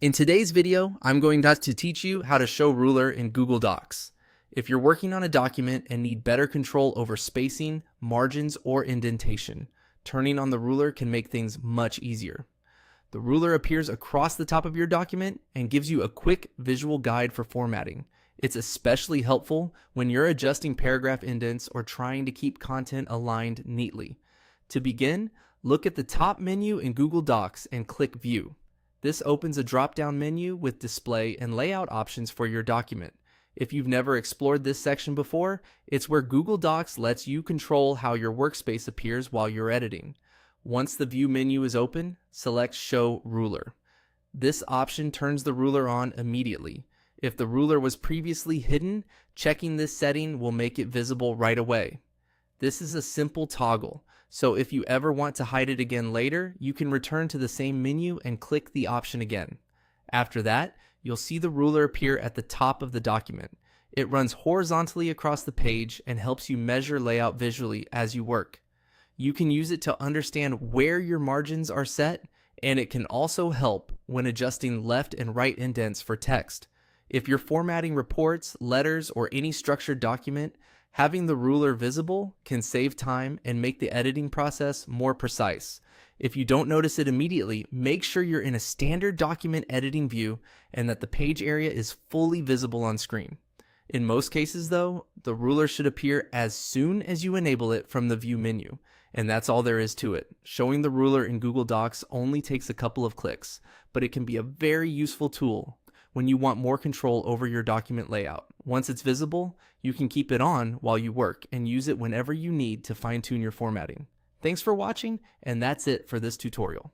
In today's video, I'm going to teach you how to show ruler in Google Docs. If you're working on a document and need better control over spacing, margins, or indentation, turning on the ruler can make things much easier. The ruler appears across the top of your document and gives you a quick visual guide for formatting. It's especially helpful when you're adjusting paragraph indents or trying to keep content aligned neatly. To begin, look at the top menu in Google Docs and click View. This opens a drop-down menu with display and layout options for your document. If you've never explored this section before, it's where Google Docs lets you control how your workspace appears while you're editing. Once the View menu is open, select Show Ruler. This option turns the ruler on immediately. If the ruler was previously hidden, checking this setting will make it visible right away. This is a simple toggle, so if you ever want to hide it again later, you can return to the same menu and click the option again. After that, you'll see the ruler appear at the top of the document. It runs horizontally across the page and helps you measure layout visually as you work. You can use it to understand where your margins are set, and it can also help when adjusting left and right indents for text. If you're formatting reports, letters, or any structured document, having the ruler visible can save time and make the editing process more precise. If you don't notice it immediately, make sure you're in a standard document editing view and that the page area is fully visible on screen. In most cases though, the ruler should appear as soon as you enable it from the View menu. And that's all there is to it. Showing the ruler in Google Docs only takes a couple of clicks, but it can be a very useful tool when you want more control over your document layout. Once it's visible, you can keep it on while you work and use it whenever you need to fine-tune your formatting. Thanks for watching, and that's it for this tutorial.